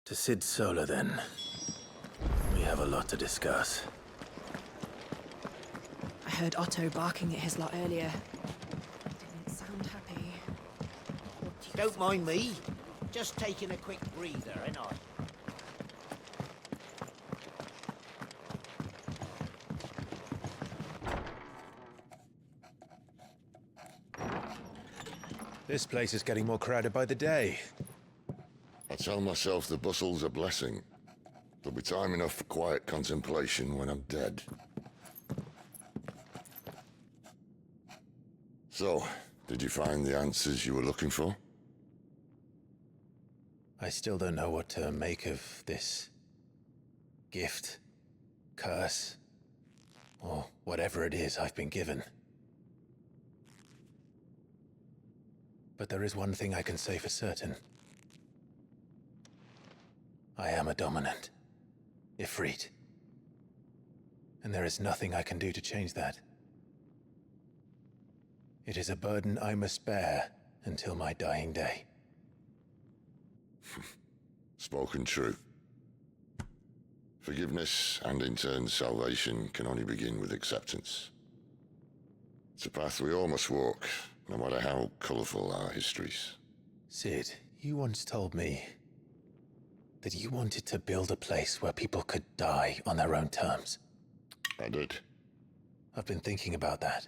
To Sid Solar, then. We have a lot to discuss. I heard Otto barking at his lot earlier. Didn't sound happy. Don't mind me. Just taking a quick breather, ain't I? This place is getting more crowded by the day. I tell myself the bustle's a blessing. There'll be time enough for quiet contemplation when I'm dead. So, did you find the answers you were looking for? I still don't know what to make of this gift, curse, or whatever it is I've been given. But there is one thing I can say for certain. I am a dominant, Ifrit. And there is nothing I can do to change that. It is a burden I must bear until my dying day. Spoken true. Forgiveness, and in turn salvation, can only begin with acceptance. It's a path we all must walk, no matter how colourful our histories. Sid, you once told me that you wanted to build a place where people could die on their own terms. I did. I've been thinking about that.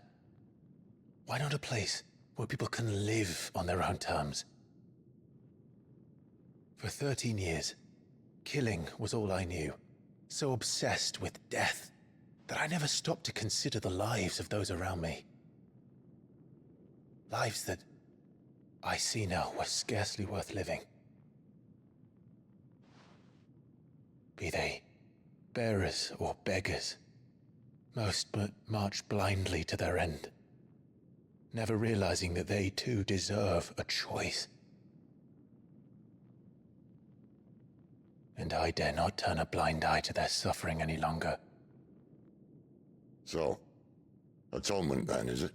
Why not a place where people can live on their own terms? For 13 years, killing was all I knew. So obsessed with death that I never stopped to consider the lives of those around me. Lives that I see now were scarcely worth living. Be they bearers or beggars, most but march blindly to their end, never realizing that they too deserve a choice. And I dare not turn a blind eye to their suffering any longer. So, atonement then, is it?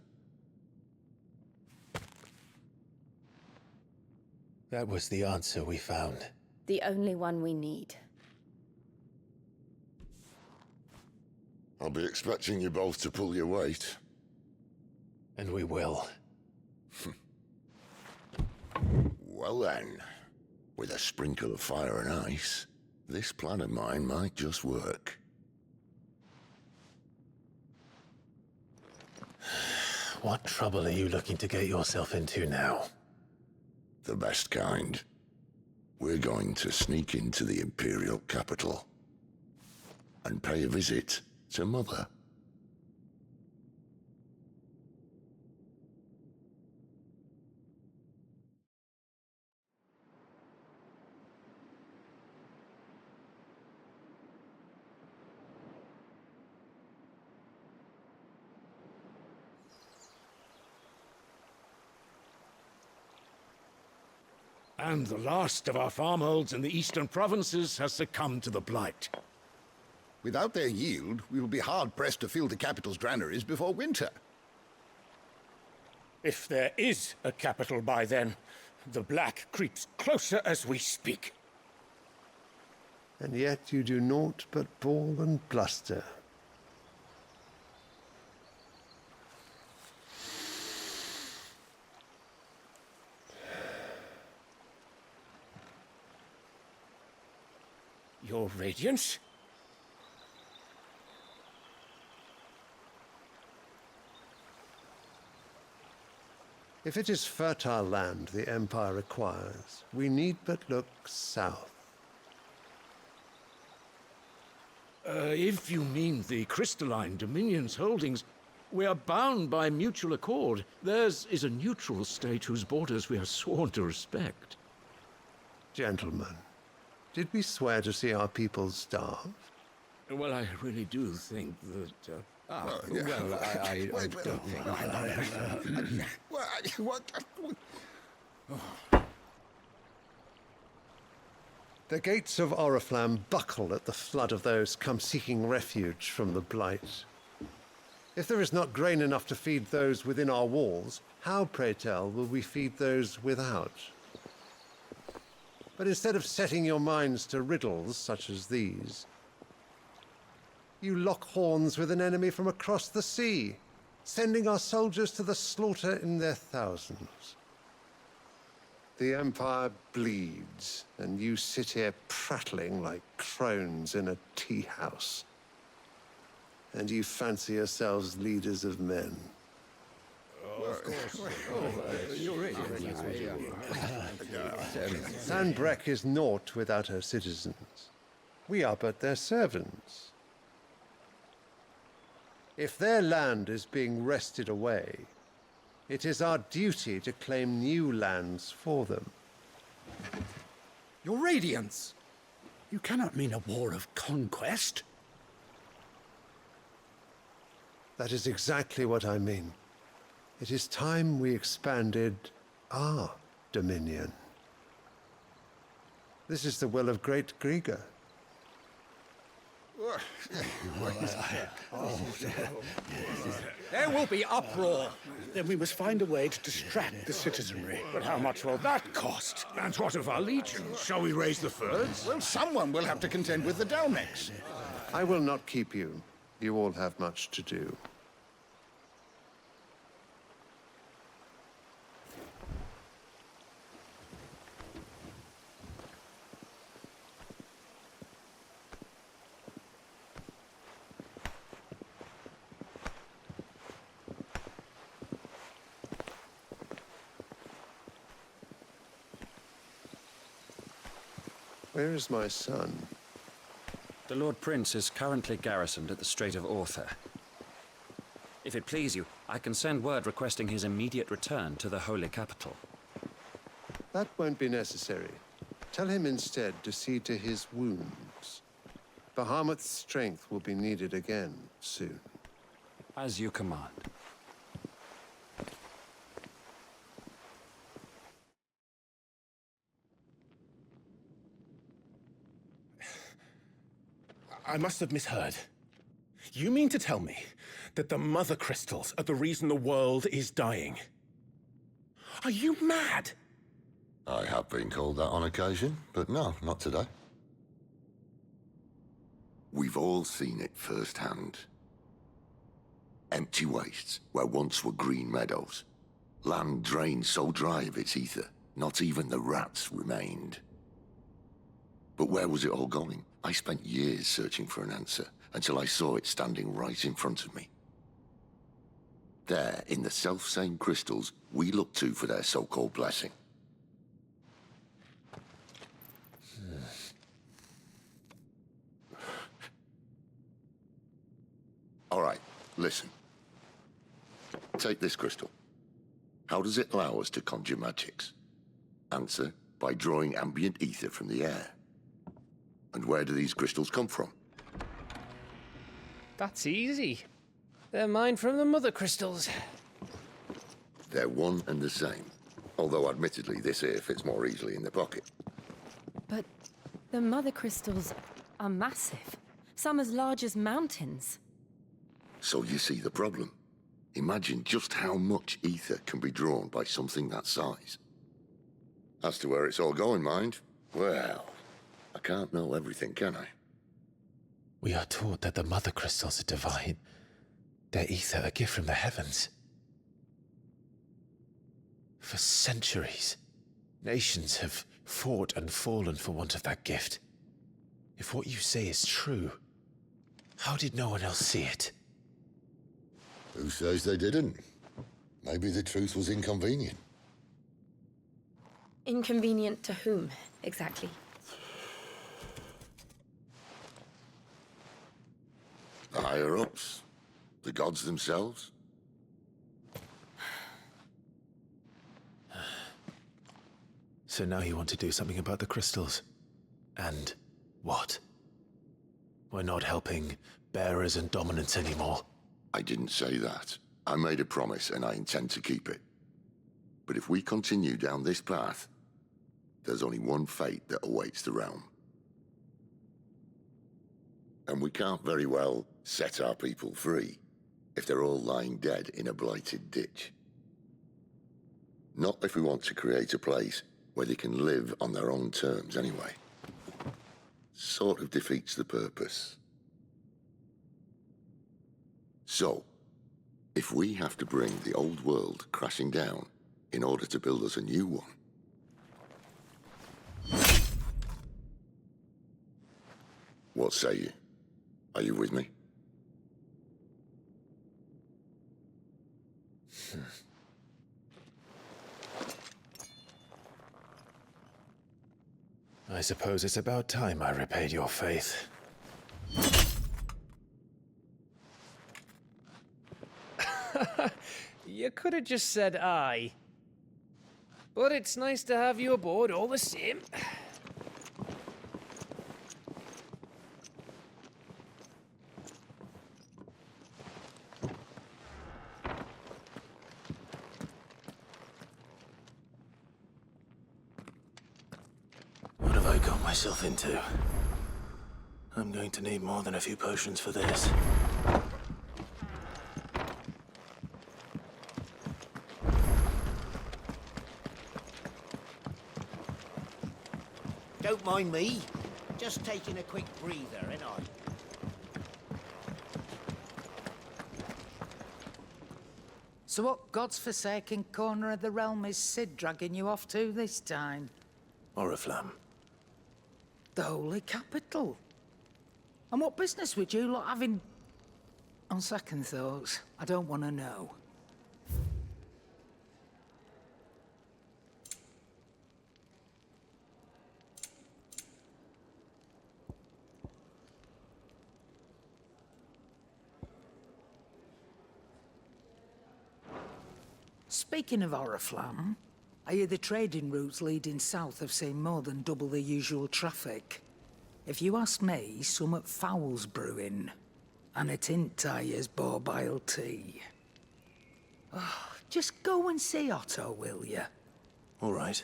That was the answer we found. The only one we need. I'll be expecting you both to pull your weight. And we will. Well then, with a sprinkle of fire and ice, this plan of mine might just work. What trouble are you looking to get yourself into now? The best kind. We're going to sneak into the Imperial capital and pay a visit to Mother. And the last of our farmholds in the eastern provinces has succumbed to the blight. Without their yield, we will be hard-pressed to fill the capital's granaries before winter. If there is a capital by then, the black creeps closer as we speak. And yet you do naught but bawl and bluster. Your Radiance? If it is fertile land the Empire requires, we need but look south. If you mean the crystalline Dominion's holdings, we are bound by mutual accord. Theirs is a neutral state whose borders we are sworn to respect. Gentlemen, did we swear to see our people starve? Well, I really do think that... I don't think... The gates of Oriflamme buckle at the flood of those come seeking refuge from the blight. If there is not grain enough to feed those within our walls, how, pray tell, will we feed those without? But instead of setting your minds to riddles such as these, you lock horns with an enemy from across the sea, sending our soldiers to the slaughter in their thousands. The Empire bleeds, and you sit here prattling like crones in a tea house. And you fancy yourselves leaders of men. Sandbreck is naught without her citizens. We are but their servants. If their land is being wrested away, it is our duty to claim new lands for them. Your Radiance! You cannot mean a war of conquest. That is exactly what I mean. It is time we expanded our dominion. This is the will of great Grieger. There will be uproar. Then we must find a way to distract the citizenry. But how much will that cost? And what of our legions? Shall we raise the furs? Well, someone will have to contend with the Dalmex. I will not keep you. You all have much to do. Where is my son? The Lord Prince is currently garrisoned at the Strait of Arthur. If it please you, I can send word requesting his immediate return to the Holy Capital. That won't be necessary. Tell him instead to see to his wounds. Bahamut's strength will be needed again soon. As you command. I must have misheard. You mean to tell me that the mother crystals are the reason the world is dying? Are you mad? I have been called that on occasion, but no, not today. We've all seen it firsthand. Empty wastes where once were green meadows. Land drained so dry of its ether, not even the rats remained. But where was it all going? I spent years searching for an answer, until I saw it standing right in front of me. There, in the self-same crystals we look to for their so-called blessing. All right, listen. Take this crystal. How does it allow us to conjure magics? Answer, by drawing ambient ether from the air. And where do these crystals come from? That's easy. They're mined from the mother crystals. They're one and the same. Although admittedly this here fits more easily in the pocket. But the mother crystals are massive. Some as large as mountains. So you see the problem. Imagine just how much ether can be drawn by something that size. As to where it's all going, mind, well, I can't know everything, can I? We are taught that the mother crystals are divine. Their ether a gift from the heavens. For centuries, nations have fought and fallen for want of that gift. If what you say is true, how did no one else see it? Who says they didn't? Maybe the truth was inconvenient. Inconvenient to whom, exactly? The higher-ups? The gods themselves? So now you want to do something about the crystals. And what? We're not helping bearers and dominants anymore. I didn't say that. I made a promise and I intend to keep it. But if we continue down this path, there's only one fate that awaits the realm. And we can't very well set our people free. if they're all lying dead in a blighted ditch. Not if we want to create a place where they can live on their own terms anyway. Sort of defeats the purpose. So, if we have to bring the old world crashing down in order to build us a new one, what say you? Are you with me? I suppose it's about time I repaid your faith. You could have just said aye. But it's nice to have you aboard all the same. What have I got myself into? I'm going to need more than a few potions for this. Don't mind me. Just taking a quick breather, ain't I? So what God's forsaken corner of the realm is Sid dragging you off to this time? Oriflamme. The holy capital. And what business would you lot have in... On second thoughts, I don't want to know. Speaking of Oriflamme, I hear the trading routes leading south have seen more than double the usual traffic. If you ask me, summat foul's brewing. And a tint tires borbile tea. Oh, just go and see Otto, will you? All right.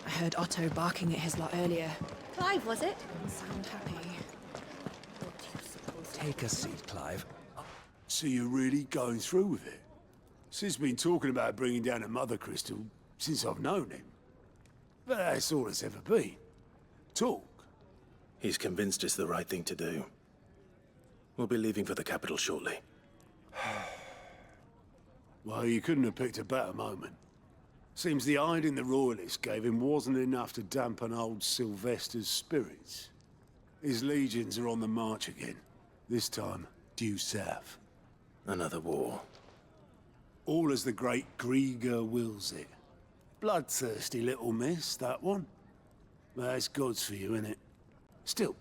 I heard Otto barking at his lot earlier. Clive, was it? Didn't sound happy. Take a seat, Clive. So you're really going through with it? Sid's been talking about bringing down a mother crystal since I've known him. But that's all it's ever been. Talk. He's convinced it's the right thing to do. We'll be leaving for the capital shortly. Well, you couldn't have picked a better moment. Seems the hiding the royalists gave him wasn't enough to dampen old Sylvester's spirits. His legions are on the march again. This time, due south. Another war. All as the great Grieger wills it. Bloodthirsty little miss, that one. But that's God's for you, innit? Still,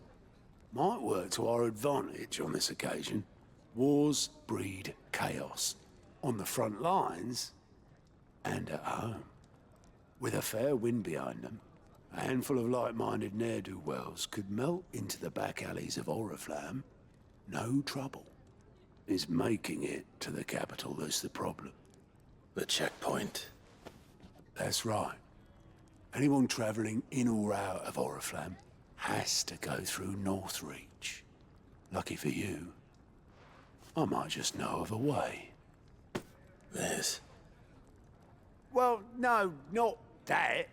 might work to our advantage on this occasion. Wars breed chaos. On the front lines, and at home. With a fair wind behind them, a handful of like-minded ne'er-do-wells could melt into the back alleys of Oriflamme. No trouble. It's making it to the capital that's the problem. The checkpoint. That's right. Anyone travelling in or out of Oriflamme has to go through Northreach. Lucky for you, I might just know of a way. This? Well, no, not that.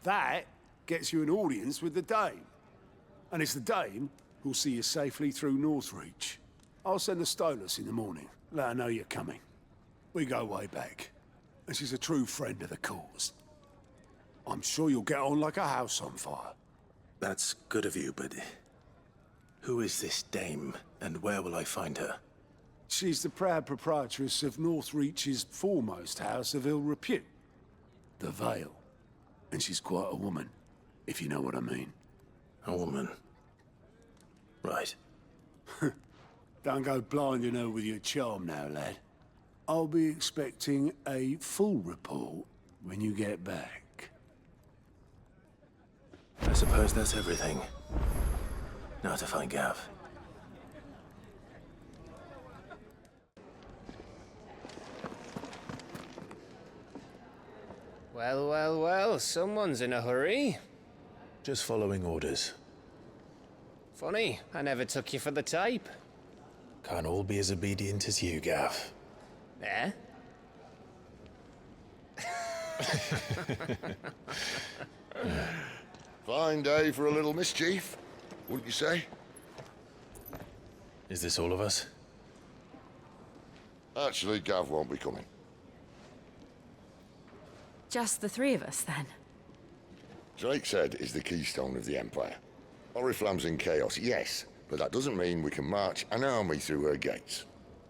That gets you an audience with the Dame. And it's the Dame who'll see you safely through Northreach. I'll send the Stolas in the morning. Let her know you're coming. We go way back. And she's a true friend of the cause. I'm sure you'll get on like a house on fire. That's good of you, but... who is this dame, and where will I find her? She's the proud proprietress of Northreach's foremost house of ill repute. The Vale. And she's quite a woman, if you know what I mean. A woman? Right. Don't go blinding her with your charm now, lad. I'll be expecting a full report when you get back. I suppose that's everything. Now to find Gav. Well, well, well, someone's in a hurry. Just following orders. Funny, I never took you for the type. Can't all be as obedient as you, Gav. Eh? Fine day for a little mischief, wouldn't you say? Is this all of us? Actually, Gav won't be coming. Just the three of us, then? Drake's Head is the keystone of the Empire. Oriflamme's in chaos, yes, but that doesn't mean we can march an army through her gates.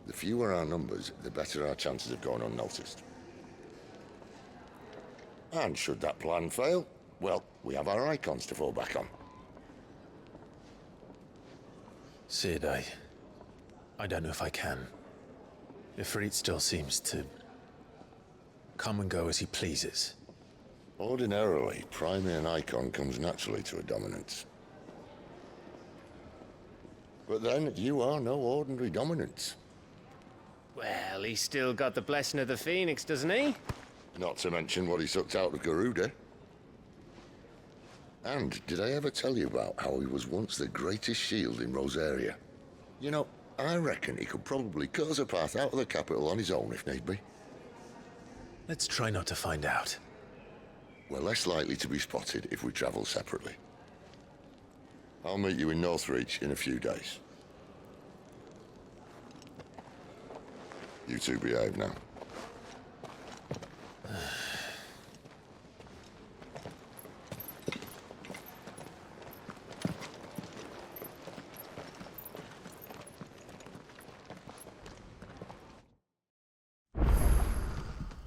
The fewer our numbers, the better our chances of going unnoticed. And should that plan fail, well, we have our icons to fall back on. Sid, I don't know if I can. Ifrit still seems to come and go as he pleases. Ordinarily, priming an icon comes naturally to a dominance. But then, you are no ordinary dominance. Well, he's still got the blessing of the Phoenix, doesn't he? Not to mention what he sucked out of Garuda. And did I ever tell you about how he was once the greatest shield in Rosaria? You know, I reckon he could probably cut us a path out of the capital on his own if need be. Let's try not to find out. We're less likely to be spotted if we travel separately. I'll meet you in Northreach in a few days. You two behave now.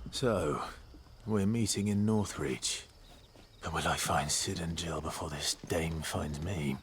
So, we're meeting in Northreach. But will I find Sid and Jill before this dame finds me?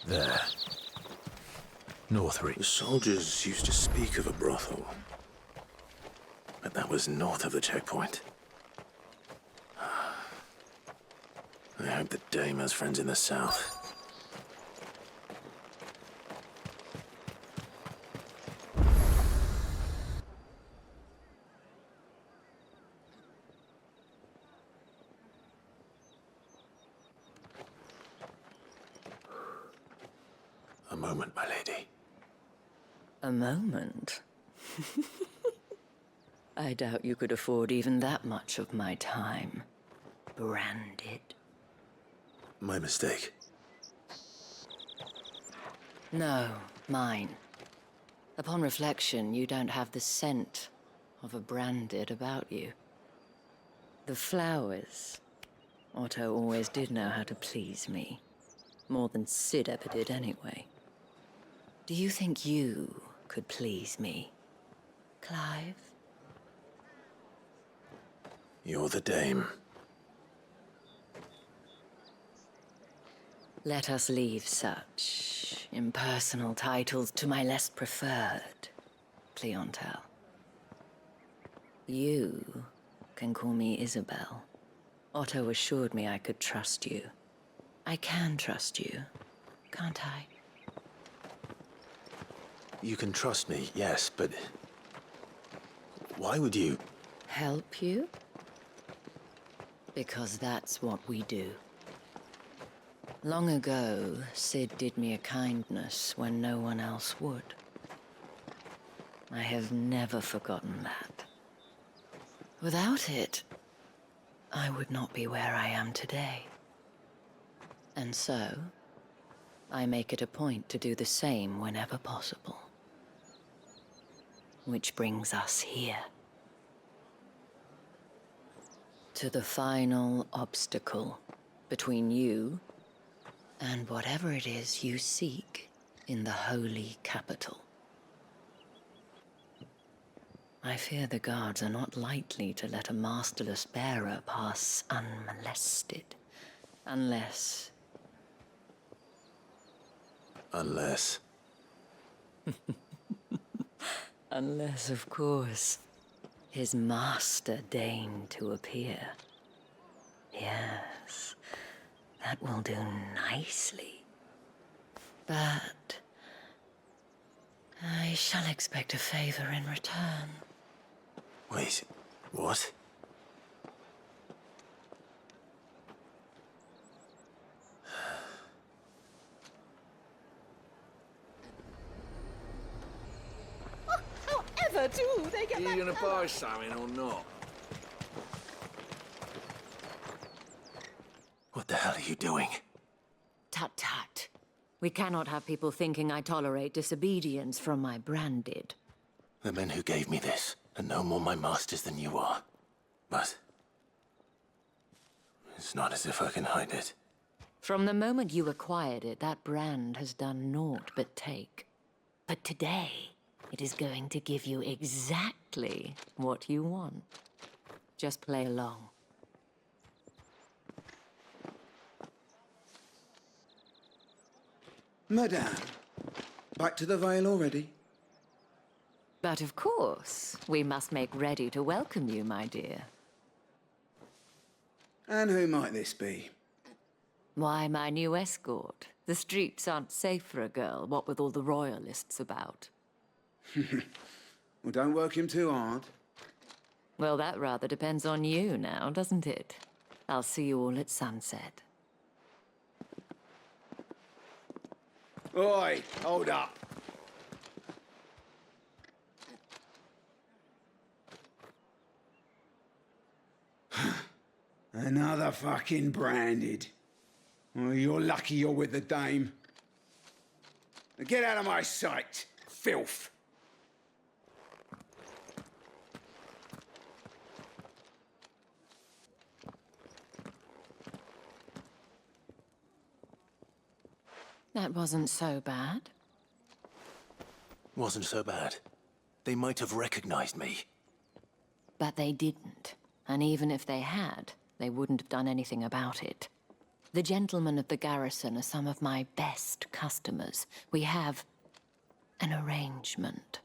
There. Northreach. The soldiers used to speak of a brothel. But that was north of the checkpoint. I hope the dame has friends in the south. A moment, my lady. A moment? I doubt you could afford even that much of my time. Branded. My mistake. No, mine. Upon reflection, you don't have the scent of a branded about you. The flowers. Otto always did know how to please me. More than Sid ever did anyway. Do you think you could please me, Clive? You're the dame. Let us leave such impersonal titles to my less preferred clientele. You can call me Isabel. Otto assured me I could trust you. I can trust you, can't I? You can trust me, yes, but... why would you? Help you? Because that's what we do. Long ago, Sid did me a kindness when no one else would. I have never forgotten that. Without it, I would not be where I am today. And so, I make it a point to do the same whenever possible. Which brings us here. To the final obstacle between you and whatever it is you seek in the holy capital. I fear the guards are not likely to let a masterless bearer pass unmolested. Unless... Unless... Unless, of course, his master deigned to appear. Yes, that will do nicely. But... I shall expect a favor in return. Wait, what? However do they get Are that you gonna colour? buy something or not? What the hell are you doing? Tut-tut. We cannot have people thinking I tolerate disobedience from my branded. The men who gave me this are no more my masters than you are. But... it's not as if I can hide it. From the moment you acquired it, that brand has done naught but take. But today, it is going to give you exactly what you want. Just play along. Madame, back to the Vale already? But of course, we must make ready to welcome you, my dear. And who might this be? Why, my new escort. The streets aren't safe for a girl, what with all the royalists about. Well, don't work him too hard. Well, that rather depends on you now, doesn't it? I'll see you all at sunset. Oi, hold up. Another fucking branded. Well, you're lucky you're with the dame. Now get out of my sight, filth. That wasn't so bad. Wasn't so bad. They might have recognized me. But they didn't. And even if they had, they wouldn't have done anything about it. The gentlemen of the garrison are some of my best customers. We have an arrangement,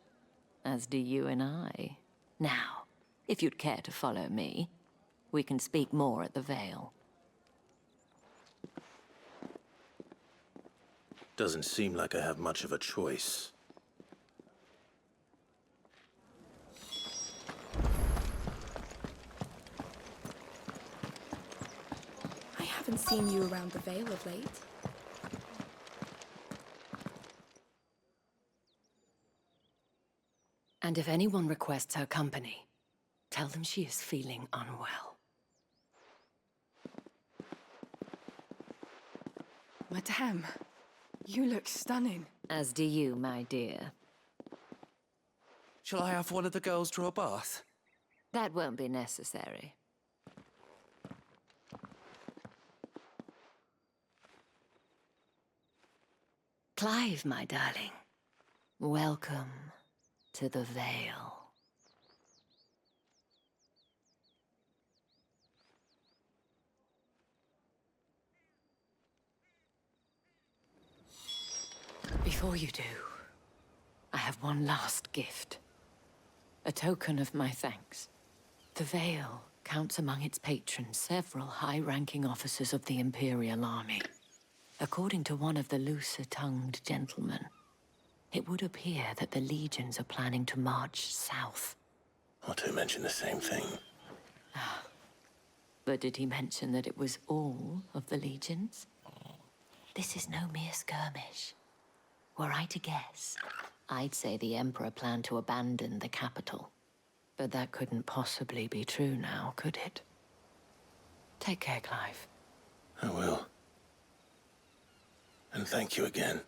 as do you and I. Now, if you'd care to follow me, we can speak more at the Vale. Doesn't seem like I have much of a choice. I haven't seen you around the Vale of late. And if anyone requests her company, tell them she is feeling unwell. Madame, you look stunning. As do you, my dear. Shall I have one of the girls draw a bath? That won't be necessary. Clive, my darling. Welcome to the Vale. Before you do, I have one last gift. A token of my thanks. The Vale counts among its patrons several high-ranking officers of the Imperial Army. According to one of the looser-tongued gentlemen, it would appear that the legions are planning to march south. Otto mentioned the same thing. But did he mention that it was all of the legions? This is no mere skirmish. Were I to guess, I'd say the Emperor planned to abandon the capital. But that couldn't possibly be true now, could it? Take care, Clive. I will. And thank you again.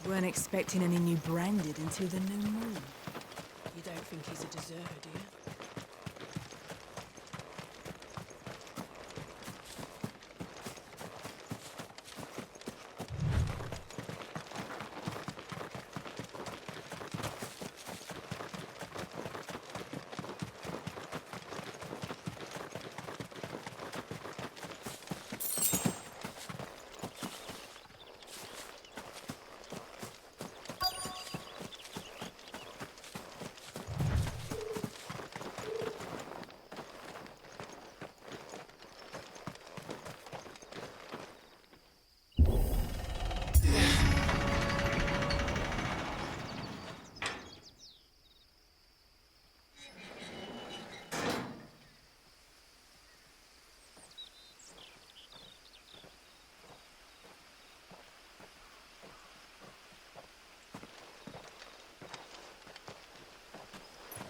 Weren't expecting any new branded until the new moon. You don't think he's a deserter, do you?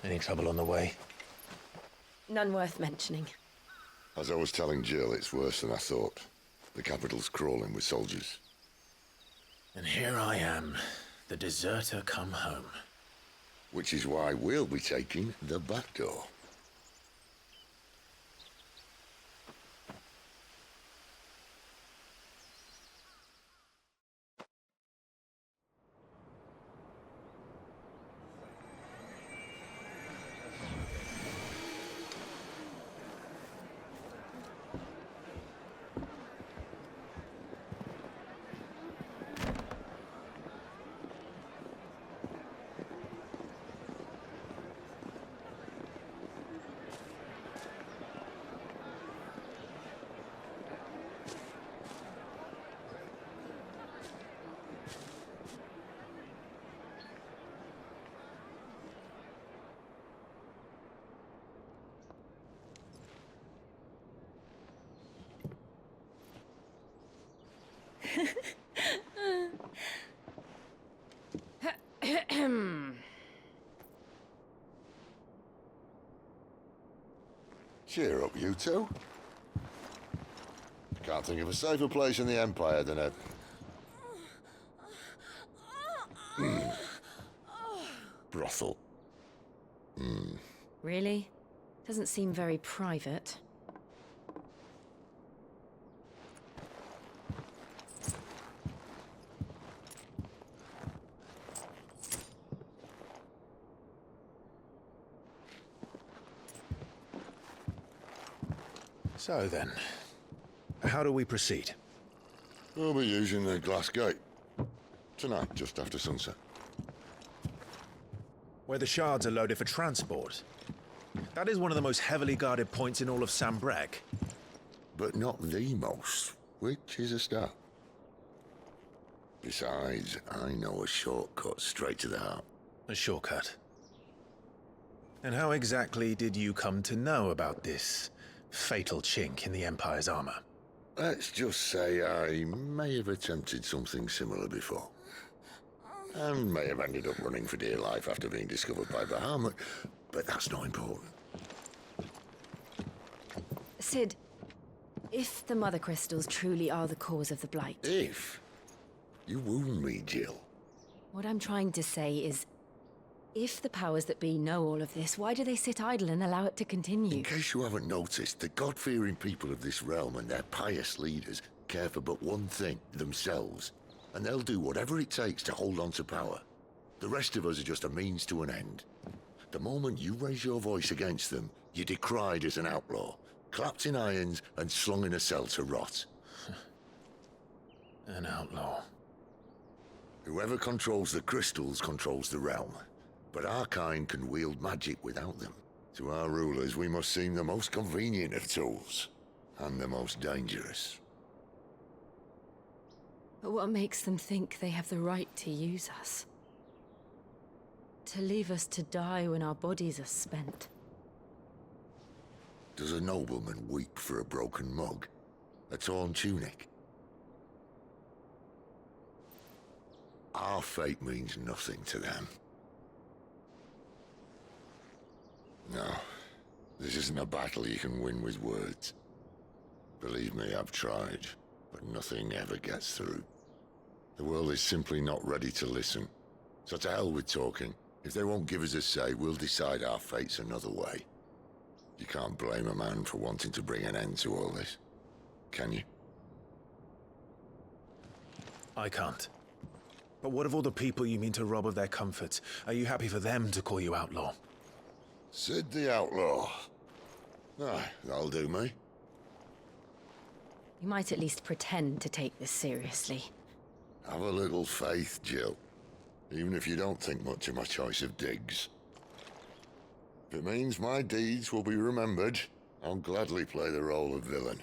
Any trouble on the way? None worth mentioning. As I was telling Jill, it's worse than I thought. The capital's crawling with soldiers. And here I am, the deserter come home. Which is why we'll be taking the back door. Cheer up, you two. Can't think of a safer place in the Empire than a... brothel. Really? Doesn't seem very private. So then, how do we proceed? We'll be using the glass gate. Tonight, just after sunset. Where the shards are loaded for transport. That is one of the most heavily guarded points in all of Sambrec. But not the most, which is a start. Besides, I know a shortcut straight to the heart. A shortcut? And how exactly did you come to know about this fatal chink in the Empire's armor? Let's just say I may have attempted something similar before. And may have ended up running for dear life after being discovered by Bahamut, but that's not important. Sid, if the Mother Crystals truly are the cause of the Blight... If? You wound me, Jill. What I'm trying to say is, if the powers that be know all of this, why do they sit idle and allow it to continue? In case you haven't noticed, the God-fearing people of this realm and their pious leaders care for but one thing, themselves. And they'll do whatever it takes to hold on to power. The rest of us are just a means to an end. The moment you raise your voice against them, you're decried as an outlaw, clapped in irons and slung in a cell to rot. An outlaw. Whoever controls the crystals controls the realm. But our kind can wield magic without them. To our rulers, we must seem the most convenient of tools. And the most dangerous. But what makes them think they have the right to use us? To leave us to die when our bodies are spent? Does a nobleman weep for a broken mug? A torn tunic? Our fate means nothing to them. No, this isn't a battle you can win with words. Believe me, I've tried, but nothing ever gets through. The world is simply not ready to listen. So to hell with talking. If they won't give us a say, we'll decide our fates another way. You can't blame a man for wanting to bring an end to all this, can you? I can't. But what of all the people you mean to rob of their comforts? Are you happy for them to call you outlaw? Sid the Outlaw. Aye, that'll do me. You might at least pretend to take this seriously. Have a little faith, Jill. Even if you don't think much of my choice of digs. If it means my deeds will be remembered, I'll gladly play the role of villain.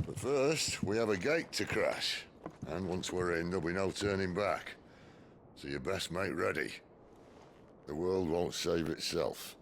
But first, we have a gate to crash. And once we're in, there'll be no turning back. So you best make ready. The world won't save itself.